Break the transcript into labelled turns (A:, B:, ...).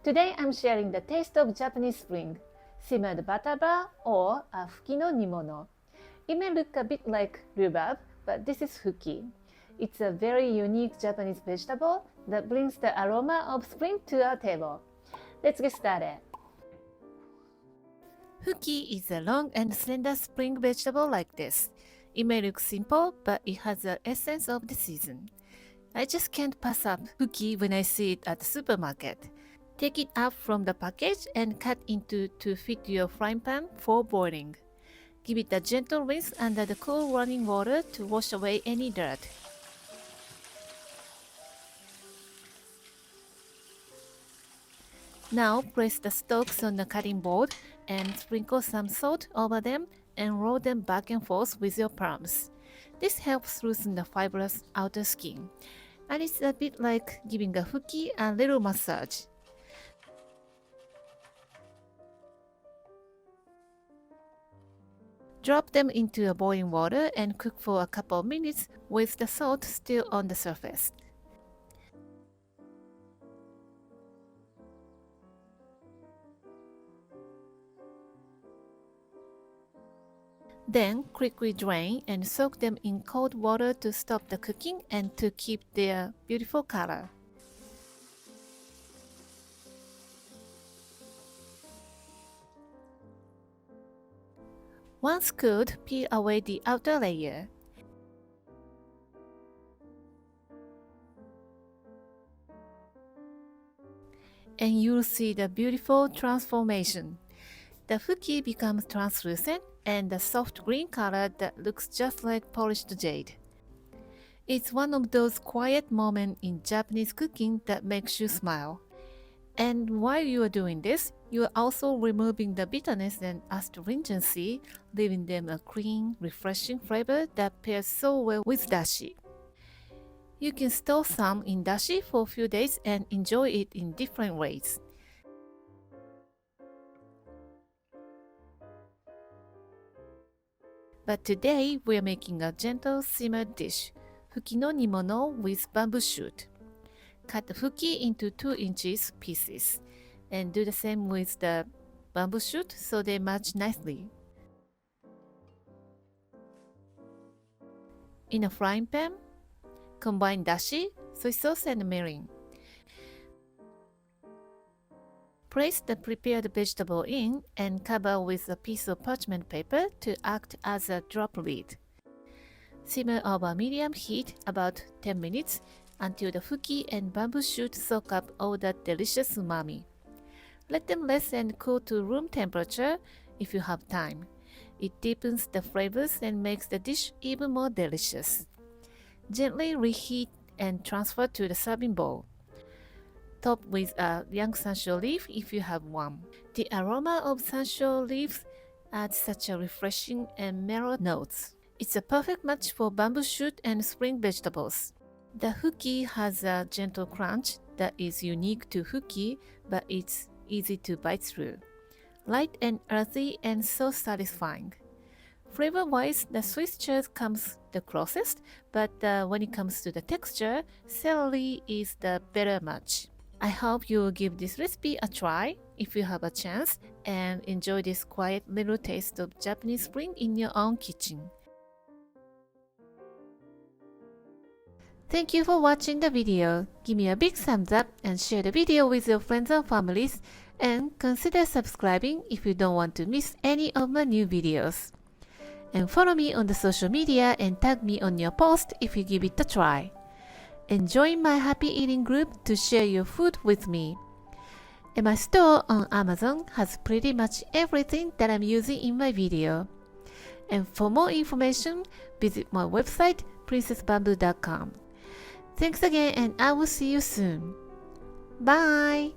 A: Today I'm sharing the taste of Japanese spring, simmered butterbur or a Fuki no Nimono. It may look a bit like rhubarb, but this is Fuki. It's a very unique Japanese vegetable that brings the aroma of spring to our table. Let's get started. Fuki is a long and slender spring vegetable like this. It may look simple, but it has the essence of the season. I just can't pass up Fuki when I see it at the supermarket. Take it out from the package and cut into to fit your frying pan for boiling. Give it a gentle rinse under the cool running water to wash away any dirt. Now place the stalks on the cutting board and sprinkle some salt over them and roll them back and forth with your palms. This helps loosen the fibrous outer skin, and it's a bit like giving a Fuki a little massage. Drop them into a boiling water and cook for a couple of minutes with the salt still on the surface. Then quickly drain and soak them in cold water to stop the cooking and to keep their beautiful color. Once cooled, peel away the outer layer. And you'll see the beautiful transformation. The Fuki becomes translucent and a soft green color that looks just like polished jade. It's one of those quiet moments in Japanese cooking that makes you smile. And while you are doing this, you are also removing the bitterness and astringency, leaving them a clean, refreshing flavor that pairs so well with dashi. You can store some in dashi for a few days and enjoy it in different ways. But today we are making a gentle simmered dish, Fuki no Nimono with bamboo shoot. Cut the Fuki into 2 inches pieces and do the same with the bamboo shoot so they match nicely. In a frying pan, combine dashi, soy sauce and mirin. Place the prepared vegetable in and cover with a piece of parchment paper to act as a drop lid. Simmer over medium heat about 10 minutes until the Fuki and bamboo shoot soak up all that delicious umami. Let them rest and cool to room temperature if you have time. It deepens the flavors and makes the dish even more delicious. Gently reheat and transfer to the serving bowl. Top with a young sansho leaf if you have one. The aroma of sansho leaves adds such a refreshing and mellow notes. It's a perfect match for bamboo shoot and spring vegetables. The Fuki has a gentle crunch that is unique to Fuki, but it's easy to bite through. Light and earthy and so satisfying. Flavor-wise, the Swiss chard comes the closest, but when it comes to the texture, celery is the better match. I hope you will give this recipe a try if you have a chance and enjoy this quiet little taste of Japanese spring in your own kitchen. Thank you for watching the video. Give me a big thumbs up and share the video with your friends and families, and consider subscribing if you don't want to miss any of my new videos. And follow me on the social media and tag me on your post if you give it a try. And join my happy eating group to share your food with me. And my store on Amazon has pretty much everything that I'm using in my video. And for more information, visit my website princessbamboo.com. Thanks again, and I will see you soon. Bye!